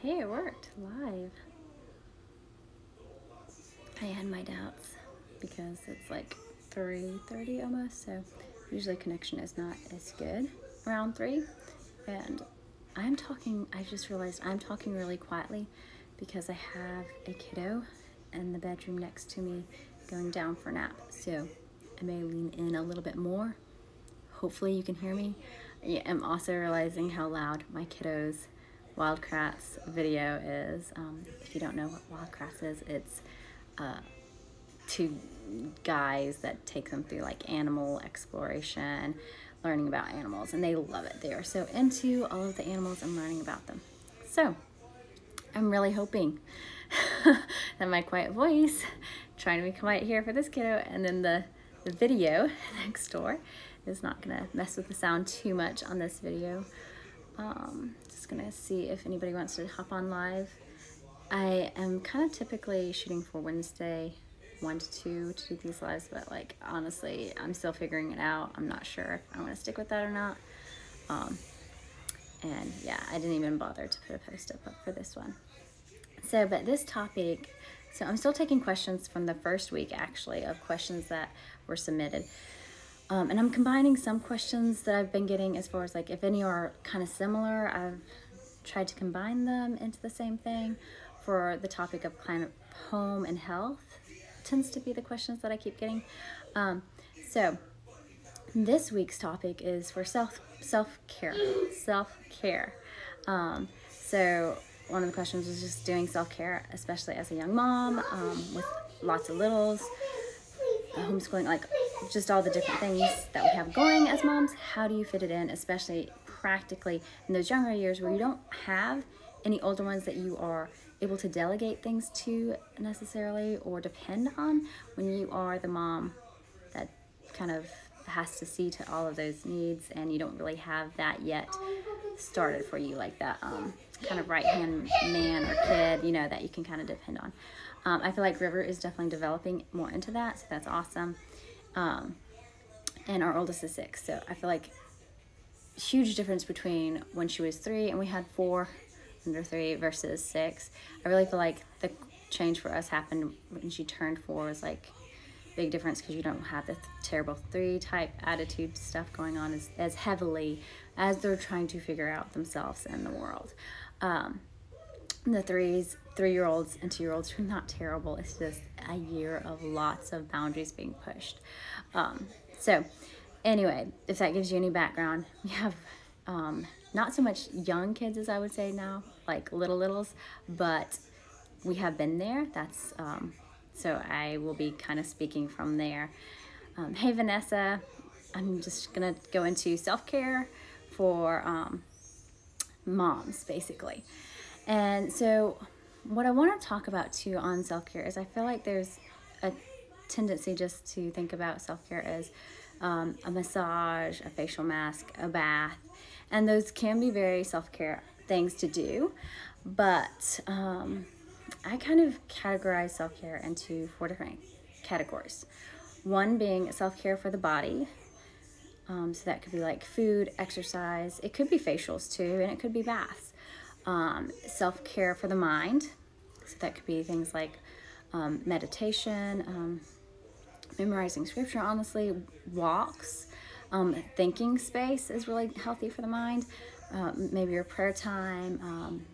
Hey, it worked live. I had my doubts because it's like 3:30 almost, so usually connection is not as good around 3. And I just realized I'm talking really quietly because I have a kiddo in the bedroom next to me going down for a nap. So I may lean in a little bit more. Hopefully you can hear me. I'm also realizing how loud my kiddo's Wildcrafts video is. If you don't know what Wildcrafts is, it's two guys that take them through like animal exploration, learning about animals, and they love it. They are so into all of the animals and learning about them. So I'm really hoping that my quiet voice, trying to be quiet here for this kiddo, and then the video next door is not gonna mess with the sound too much on this video. Just gonna see if anybody wants to hop on live. I am kind of typically shooting for Wednesday 1 to 2 to do these lives, but like honestly I'm still figuring it out. I'm not sure if I want to stick with that or not. And yeah, I didn't even bother to put a post up for this one. So but this topic, so I'm still taking questions from the first week actually of questions that were submitted. And I'm combining some questions that I've been getting as far as like if any are kind of similar. I've tried to combine them into the same thing. For the topic of climate, home, and health tends to be the questions that I keep getting. So this week's topic is for self-care. So one of the questions was just doing self-care, especially as a young mom with lots of littles, homeschooling, like just all the different things that we have going as moms. How do you fit it in, especially practically in those younger years where you don't have any older ones that you are able to delegate things to necessarily or depend on, when you are the mom that kind of has to see to all of those needs and you don't really have that yet started for you, like that kind of right-hand man or kid, you know, that you can kind of depend on. I feel like River is definitely developing more into that, so that's awesome. And our oldest is 6, so I feel like huge difference between when she was 3 and we had 4 under 3 versus 6. I really feel like the change for us happened when she turned 4. Was like big difference because you don't have the terrible 3 type attitude stuff going on as heavily as they're trying to figure out themselves in the world. The 3-year-olds and 2-year-olds are not terrible. It's just a year of lots of boundaries being pushed. So anyway, if that gives you any background, we have not so much young kids as I would say now, like littles, but we have been there. That's so I will be kind of speaking from there. Hey Vanessa, I'm just gonna go into self-care for moms basically. And so what I want to talk about too on self-care is I feel like there's a tendency just to think about self-care as a massage, a facial mask, a bath, and those can be very self-care things to do, but I kind of categorize self-care into 4 different categories. One being self-care for the body, so that could be like food, exercise, it could be facials too, and it could be baths. Self-care for the mind, so that could be things like meditation, memorizing scripture, honestly, walks, thinking space is really healthy for the mind, maybe your prayer time,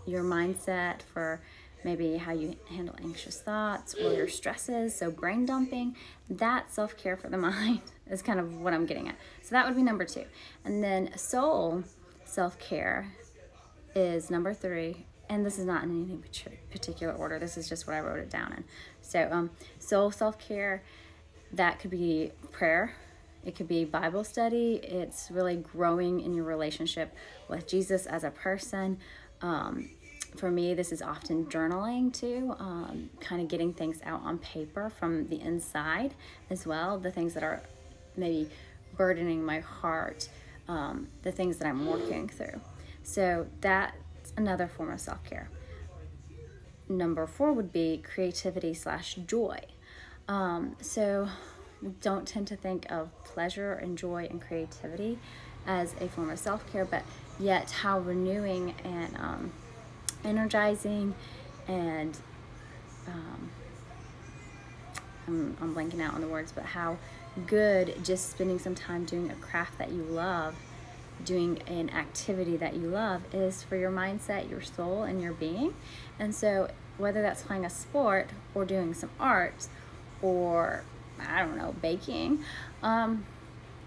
your mindset for maybe how you handle anxious thoughts or your stresses, so brain dumping. That self-care for the mind is kind of what I'm getting at. So that would be number 2. And then soul self-care is number 3, and this is not in any particular order, this is just what I wrote it down in. So soul self-care, that could be prayer, it could be Bible study, it's really growing in your relationship with Jesus as a person. For me, this is often journaling too, kind of getting things out on paper from the inside as well, the things that are maybe burdening my heart, the things that I'm working through. So that's another form of self-care. Number 4 would be creativity / joy. So we don't tend to think of pleasure and joy and creativity as a form of self-care, but yet how renewing and energizing, and I'm blanking out on the words, but how good just spending some time doing a craft that you love, doing an activity that you love, is for your mindset, your soul, and your being. And so whether that's playing a sport or doing some art or, I don't know, baking,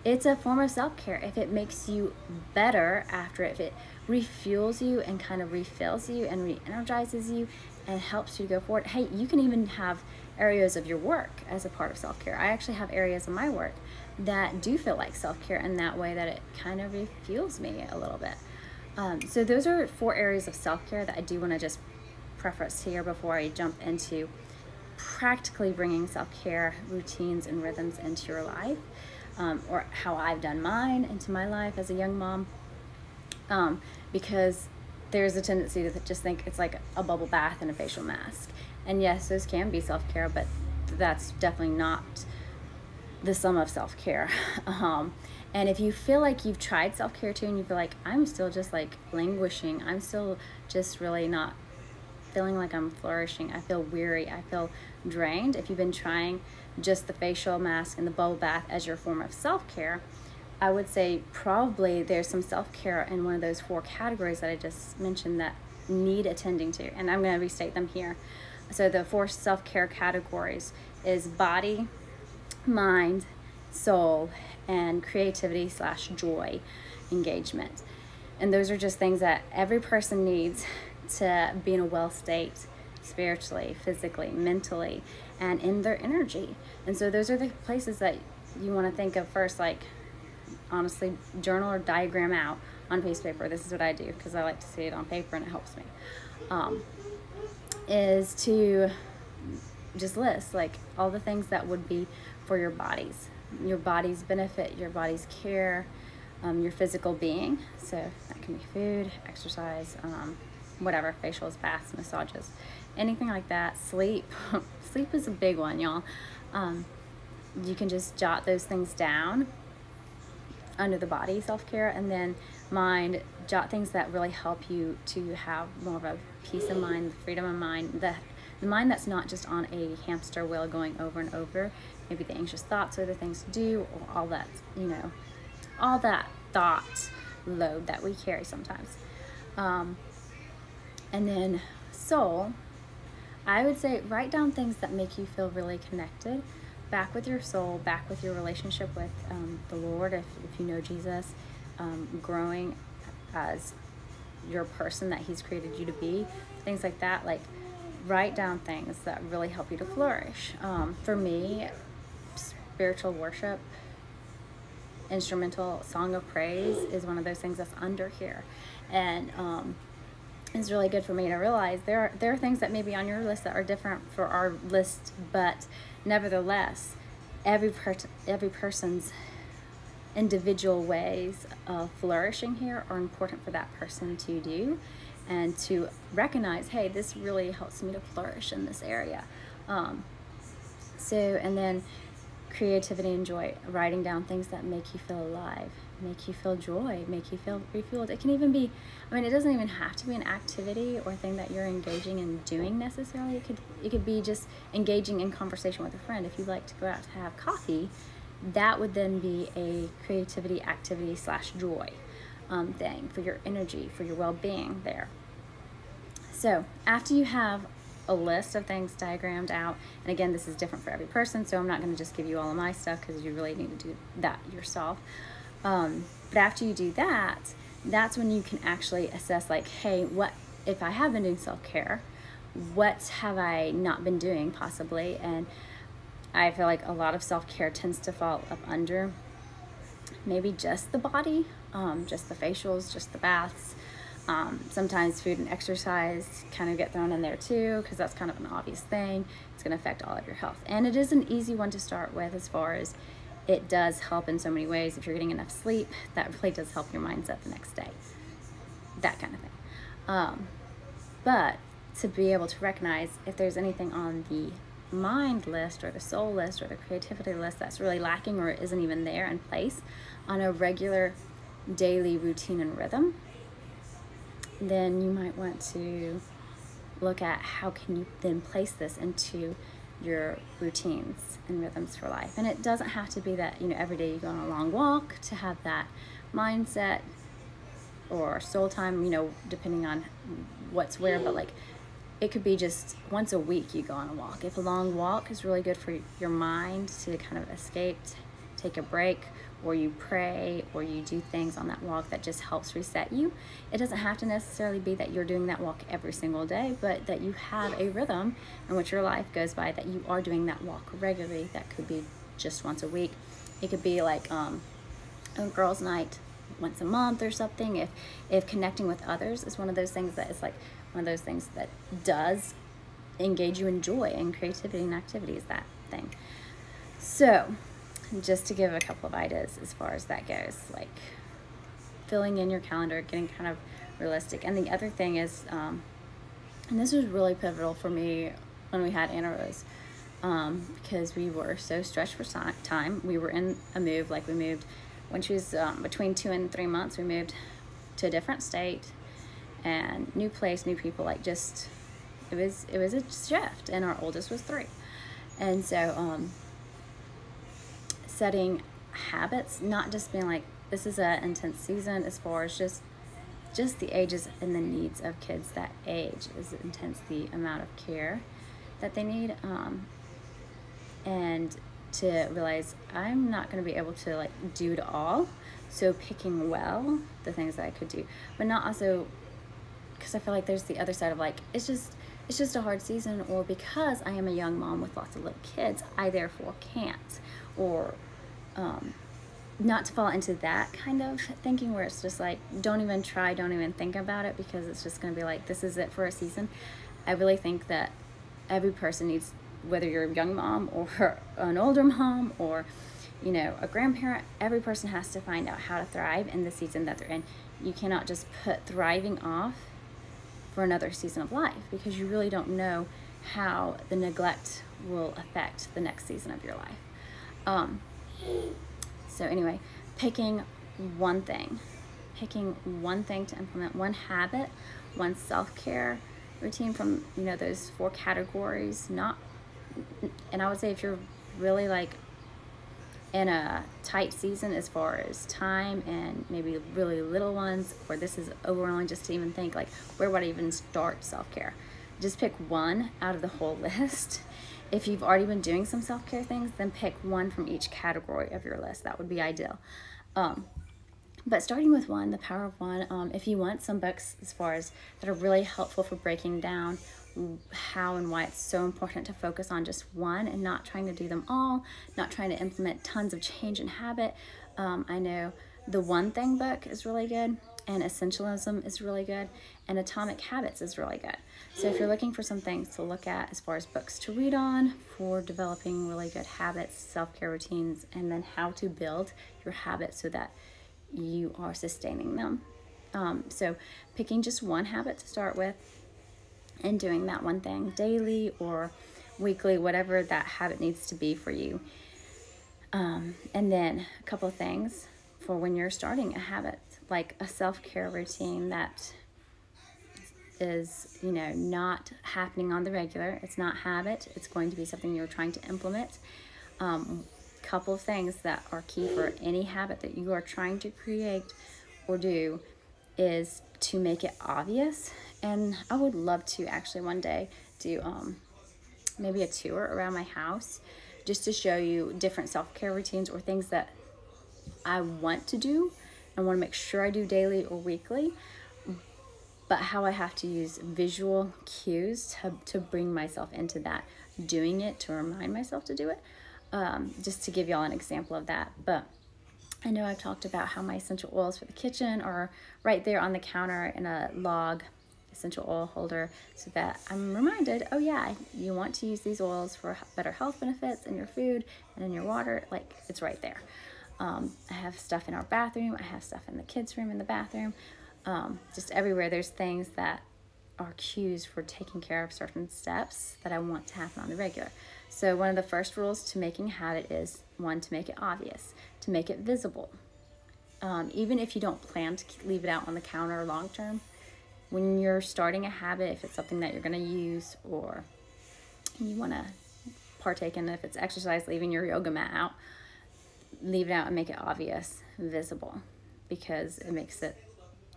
it's a form of self-care. If it makes you better after it, if it refuels you and kind of refills you and re-energizes you and helps you to go forward. Hey, you can even have areas of your work as a part of self-care. I actually have areas of my work that do feel like self-care in that way, that it kind of refuels me a little bit. So those are 4 areas of self-care that I do want to just preface here before I jump into practically bringing self-care routines and rhythms into your life, or how I've done mine into my life as a young mom, because there's a tendency to just think it's like a bubble bath and a facial mask. And yes, those can be self-care, but that's definitely not the sum of self-care. And if you feel like you've tried self-care too, and you feel like I'm still just like languishing, I'm still just really not feeling like I'm flourishing, I feel weary, I feel drained, if you've been trying just the facial mask and the bubble bath as your form of self-care, I would say probably there's some self-care in one of those 4 categories that I just mentioned that need attending to. And I'm going to restate them here. So the 4 self-care categories is body, mind, soul, and creativity / joy engagement. And those are just things that every person needs to be in a well state, spiritually, physically, mentally, and in their energy. And so those are the places that you want to think of first, like honestly, journal or diagram out on piece of paper. This is what I do because I like to see it on paper and it helps me. Is to just list like all the things that would be for your body's benefit, your body's care, your physical being. So that can be food, exercise, whatever, facials, baths, massages, anything like that. Sleep. Sleep is a big one, y'all. You can just jot those things down under the body self-care, and then mind, jot things that really help you to have more of a peace of mind, freedom of mind, the mind that's not just on a hamster wheel going over and over, maybe the anxious thoughts or the things to do, or all that, all that thought load that we carry sometimes. And then soul, I would say write down things that make you feel really connected, back with your soul, back with your relationship with the Lord, if you know Jesus, growing as your person that He's created you to be, things like that. Like, write down things that really help you to flourish. For me, spiritual worship, instrumental song of praise is one of those things that's under here, and it's really good for me to realize there are things that may be on your list that are different for our list, but nevertheless, every person's individual ways of flourishing here are important for that person to do, and to recognize, hey, this really helps me to flourish in this area. And then creativity and joy, writing down things that make you feel alive, make you feel joy, make you feel refueled. It can even be, it doesn't even have to be an activity or thing that you're engaging in doing necessarily. It could be just engaging in conversation with a friend. If you like to go out to have coffee, that would then be a creativity activity / joy thing for your energy, for your well-being there. So after you have a list of things diagrammed out, and again, this is different for every person, so I'm not going to just give you all of my stuff because you really need to do that yourself. But after you do that, that's when you can actually assess, like, hey, what if I have been doing self-care, what have I not been doing possibly? And I feel like a lot of self-care tends to fall up under maybe just the body, just the facials, just the baths. Sometimes food and exercise kind of get thrown in there too, because that's kind of an obvious thing. It's going to affect all of your health. And it is an easy one to start with, as far as it does help in so many ways. If you're getting enough sleep, that really does help your mindset the next day. That kind of thing. But to be able to recognize if there's anything on the mind list or the soul list or the creativity list that's really lacking or isn't even there in place on a regular daily routine and rhythm, then you might want to look at how can you then place this into your routines and rhythms for life. And it doesn't have to be that, every day you go on a long walk to have that mindset or soul time, depending on what's where, but like it could be just once a week you go on a walk. If a long walk is really good for your mind to kind of escape, take a break, or you pray, or you do things on that walk that just helps reset you. It doesn't have to necessarily be that you're doing that walk every single day, but that you have a rhythm in which your life goes by, that you are doing that walk regularly. That could be just once a week. It could be like a girls' night once a month or something. If connecting with others is one of those things that is like one of those things that does engage you in joy and creativity and activity, is that thing. So just to give a couple of ideas as far as that goes, like filling in your calendar, getting kind of realistic. And the other thing is, and this was really pivotal for me when we had Anna Rose, because we were so stretched for time. We were in a move, like we moved when she was between 2 and 3 months. We moved to a different state and new place, new people. Like just it was a shift, and our oldest was 3, and so setting habits, not just being like, this is an intense season as far as just the ages and the needs of kids that age is intense, the amount of care that they need, and to realize I'm not going to be able to like do it all, so picking well the things that I could do, but not also, because I feel like there's the other side of like, it's just a hard season, or because I am a young mom with lots of little kids, I therefore can't, or not to fall into that kind of thinking where it's just like, don't even try, don't even think about it, because it's just going to be like, this is it for a season. I really think that every person needs, whether you're a young mom or an older mom or a grandparent, every person has to find out how to thrive in the season that they're in. You cannot just put thriving off for another season of life, because you really don't know how the neglect will affect the next season of your life. So anyway, picking one thing to implement, one habit, one self-care routine from those 4 categories. And I would say if you're really like in a tight season as far as time and maybe really little ones, or this is overwhelming just to even think like, where would I even start self-care? Just pick one out of the whole list. If you've already been doing some self-care things, then pick one from each category of your list. That would be ideal. But starting with one, The Power of One, if you want some books as far as that are really helpful for breaking down how and why it's so important to focus on just one and not trying to do them all, not trying to implement tons of change and habit. I know the One Thing book is really good, and Essentialism is really good, and Atomic Habits is really good. So if you're looking for some things to look at as far as books to read on for developing really good habits, self-care routines, and then how to build your habits so that you are sustaining them. So picking just one habit to start with and doing that one thing daily or weekly, whatever that habit needs to be for you. And then a couple of things for when you're starting a habit, like a self-care routine that is, not happening on the regular. It's not habit. It's going to be something you're trying to implement. Couple of things that are key for any habit that you are trying to create or do is to make it obvious. And I would love to actually one day do maybe a tour around my house just to show you different self-care routines or things that I want to do and want to make sure I do daily or weekly, but how I have to use visual cues to bring myself into that, doing it to remind myself to do it. Just to give y'all an example of that. But I know I've talked about how my essential oils for the kitchen are right there on the counter in a log essential oil holder, so that I'm reminded, oh yeah, you want to use these oils for better health benefits in your food and in your water. Like, it's right there. I have stuff in our bathroom. I have stuff in the kids' room in the bathroom. Just everywhere there's things that are cues for taking care of certain steps that I want to happen on the regular. So one of the first rules to making a habit is, one, to make it obvious, to make it visible. Even if you don't plan to leave it out on the counter long term, when you're starting a habit, if it's something that you're going to use or you want to partake in, if it's exercise, leaving your yoga mat out, leave it out and make it obvious, visible, because it makes it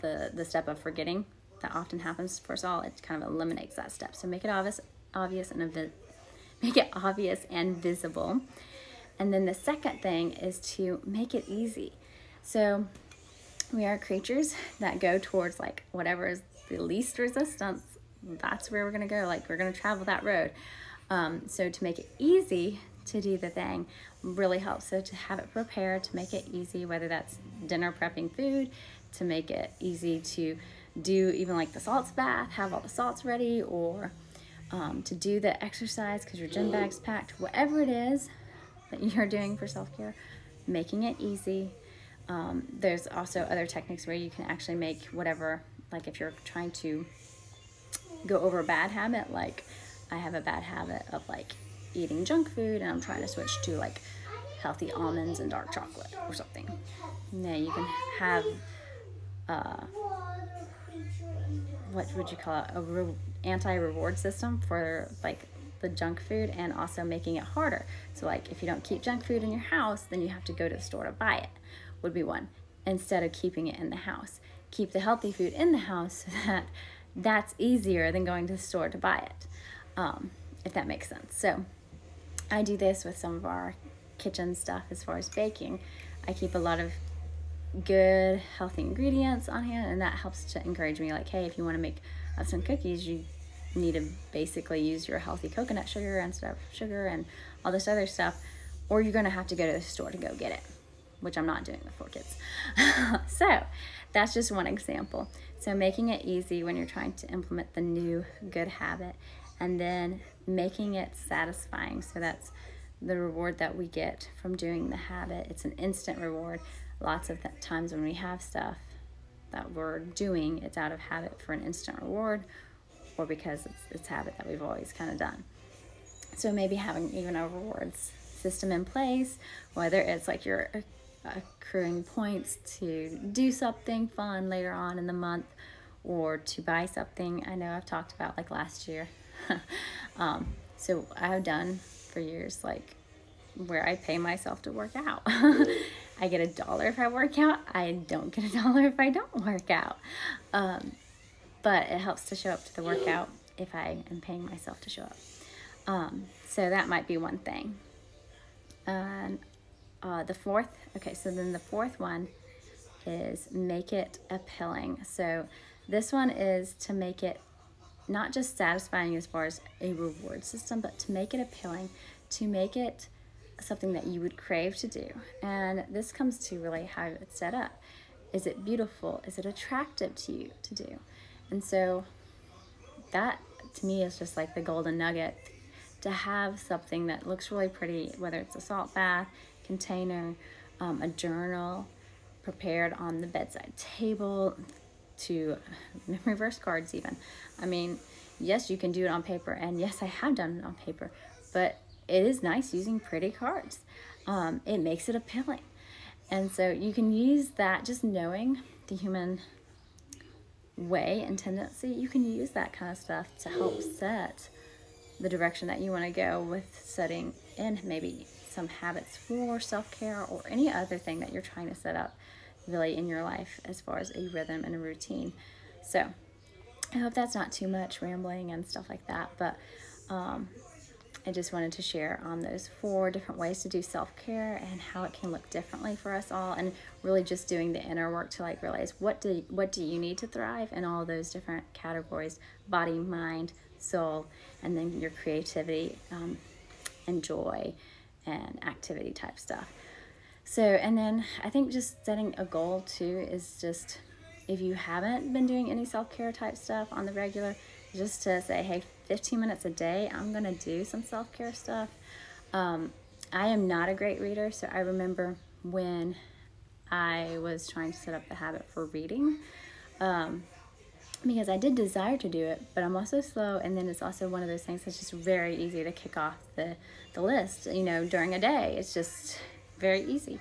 the step of forgetting that often happens for us all. It kind of eliminates that step. So make it obvious and visible. And then the second thing is to make it easy. So we are creatures that go towards like whatever is the least resistance. That's where we're going to go. Like, we're going to travel that road. So to make it easy to do the thing really helps. So to have it prepared, to make it easy, whether that's dinner prepping food, to make it easy to do even like the salts bath, have all the salts ready, or to do the exercise because your gym bag's packed, whatever it is that you're doing for self-care, making it easy. There's also other techniques where you can actually make whatever, like if you're trying to go over a bad habit, like I have a bad habit of like eating junk food and I'm trying to switch to like healthy almonds and dark chocolate or something. Now you can have what would you call it, anti-reward system for like the junk food, and also making it harder. So like if you don't keep junk food in your house, then you have to go to the store to buy it, would be one, instead of keeping it in the house. Keep the healthy food in the house so that's easier than going to the store to buy it, if that makes sense. So I do this with some of our kitchen stuff as far as baking. I keep a lot of good healthy ingredients on hand, and that helps to encourage me, like, hey, if you want to make some cookies, you need to basically use your healthy coconut sugar instead of sugar and all this other stuff, or you're going to have to go to the store to go get it, which I'm not doing with 4 kids. So that's just one example. So making it easy when you're trying to implement the new good habit, and then making it satisfying. So that's the reward that we get from doing the habit. It's an instant reward. Lots of times when we have stuff that we're doing, it's out of habit for an instant reward, or because it's habit that we've always kind of done. So maybe having even a rewards system in place, whether it's like you're accruing points to do something fun later on in the month, or to buy something. I know I've talked about like last year. So I have done for years, like where I pay myself to work out. I get $1 if I work out. I don't get $1 if I don't work out. But it helps to show up to the workout if I am paying myself to show up. So that might be one thing. And the fourth one is make it appealing. So this one is to make it not just satisfying as far as a reward system, but to make it appealing, to make it something that you would crave to do. And this comes to really how it's set up. Is it beautiful? Is it attractive to you to do? And so that to me is just like the golden nugget, to have something that looks really pretty, whether it's a salt bath container, a journal prepared on the bedside table, to reverse cards even. I mean, yes, you can do it on paper, and yes, I have done it on paper, but it is nice using pretty cards. It makes it appealing. And so you can use that, just knowing the human way and tendency, you can use that kind of stuff to help set the direction that you want to go with setting in maybe some habits for self-care or any other thing that you're trying to set up really in your life as far as a rhythm and a routine. So I hope that's not too much rambling and stuff like that, but I just wanted to share on those 4 different ways to do self-care and how it can look differently for us all, and really just doing the inner work to like realize what do you need to thrive in all those different categories: body, mind, soul, and then your creativity and joy and activity type stuff. So, and then I think just setting a goal too is just, if you haven't been doing any self-care type stuff on the regular, just to say, hey, 15 minutes a day, I'm gonna do some self-care stuff. I am not a great reader, so I remember when I was trying to set up the habit for reading, because I did desire to do it, but I'm also slow, and then it's also one of those things that's just very easy to kick off the list, you know, during a day. It's just very easy.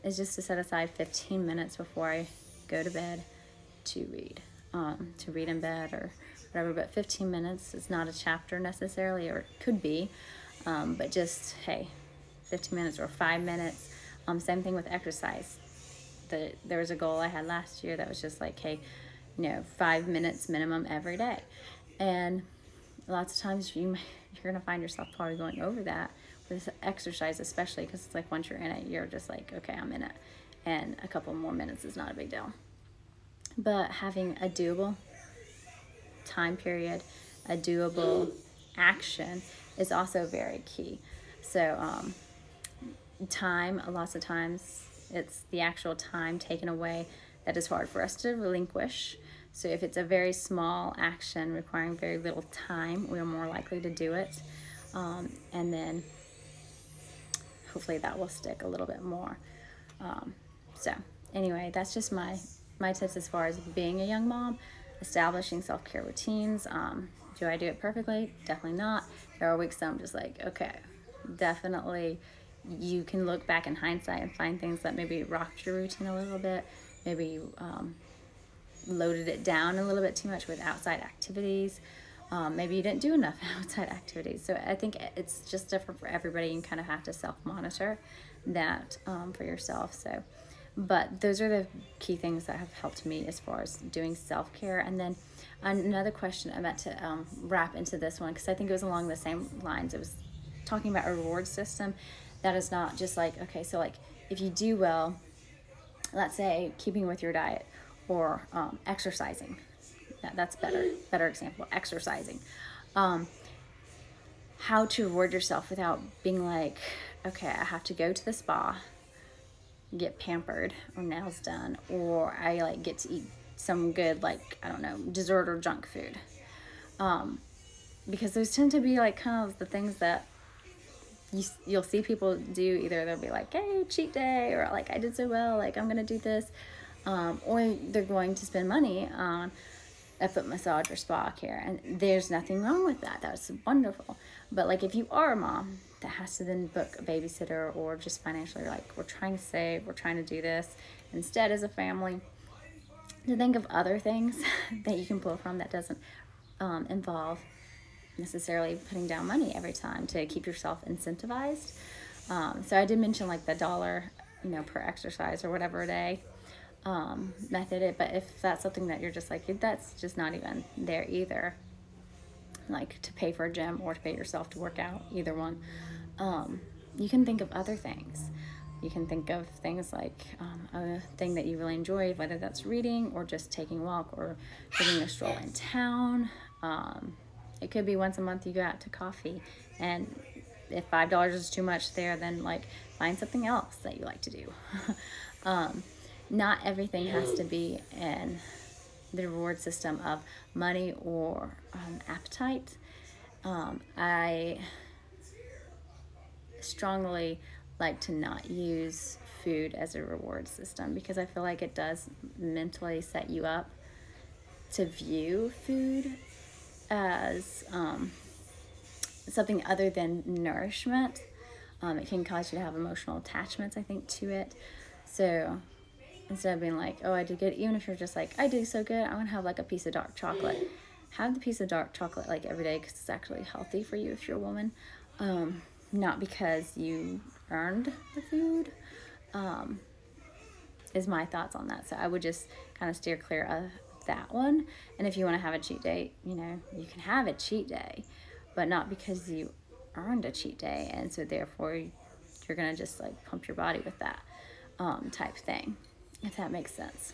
Is just to set aside 15 minutes before I go to bed to read. to read in bed or whatever, but 15 minutes is not a chapter necessarily, or it could be, but just, hey, 15 minutes or 5 minutes. Same thing with exercise. There was a goal I had last year that was just like, hey, 5 minutes minimum every day. And lots of times you're going to find yourself probably going over that with exercise, especially because it's like once you're in it, you're just like, okay, I'm in it. And a couple more minutes is not a big deal. But having a doable time period, a doable action is also very key. So time, lots of times it's the actual time taken away that is hard for us to relinquish. So if it's a very small action requiring very little time, we're more likely to do it. And then hopefully that will stick a little bit more. So anyway, that's just my tips as far as being a young mom, establishing self-care routines. Do I do it perfectly? Definitely not. There are weeks that I'm just like, okay, definitely you can look back in hindsight and find things that maybe rocked your routine a little bit. Maybe you loaded it down a little bit too much with outside activities. Maybe you didn't do enough outside activities. So I think it's just different for everybody. You kind of have to self-monitor that for yourself. So, but those are the key things that have helped me as far as doing self-care. And then another question I meant to wrap into this one, because I think it was along the same lines. It was talking about a reward system that is not just like, okay, so like if you do well, let's say keeping with your diet or exercising. That's better example, exercising. How to reward yourself without being like, okay, I have to go to the spa, get pampered or nails done, or I like get to eat some good, like, I don't know, dessert or junk food. Because those tend to be like kind of the things that you'll see people do. Either they'll be like, hey, cheat day, or like, I did so well, like I'm gonna do this, or they're going to spend money on a foot massage or spa care, and there's nothing wrong with that. That's wonderful. But like if you are a mom that has to then book a babysitter, or just financially like, we're trying to save, we're trying to do this instead as a family, to think of other things that you can pull from that doesn't involve necessarily putting down money every time to keep yourself incentivized. So I did mention like the $1, per exercise or whatever a day method. But if that's something that you're just like, that's just not even there either, like to pay for a gym or to pay yourself to work out, either one, you can think of other things. You can think of things like a thing that you really enjoy, whether that's reading or just taking a walk or taking a stroll in town. It could be once a month you go out to coffee, and if $5 is too much there, then like find something else that you like to do. Not everything has to be in the reward system of money or appetite. I strongly like to not use food as a reward system, because I feel like it does mentally set you up to view food as something other than nourishment. It can cause you to have emotional attachments, I think, to it. So instead of being like, oh, I did good, even if you're just like, I did so good, I'm gonna have like a piece of dark chocolate. Have the piece of dark chocolate like every day, because it's actually healthy for you if you're a woman. Not because you earned the food, is my thoughts on that. So I would just kind of steer clear of that one. And if you want to have a cheat day, you can have a cheat day, but not because you earned a cheat day, and so therefore you're gonna just like pump your body with that type thing, if that makes sense.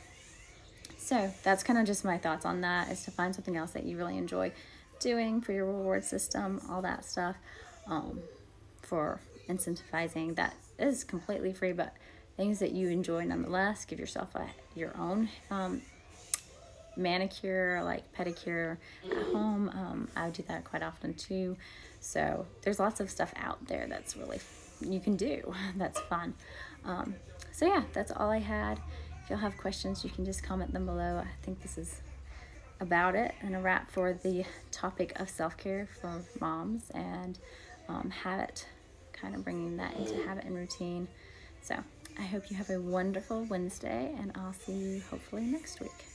So that's kind of just my thoughts on that, is to find something else that you really enjoy doing for your reward system, all that stuff, for incentivizing that is completely free, but things that you enjoy nonetheless. Give yourself your own manicure, like pedicure at home. I do that quite often too. So there's lots of stuff out there that's really you can do that's fun. So yeah, that's all I had. If you'll have questions, you can just comment them below. I think this is about it, and a wrap for the topic of self-care for moms and habit, kind of bringing that into habit and routine. So I hope you have a wonderful Wednesday, and I'll see you hopefully next week.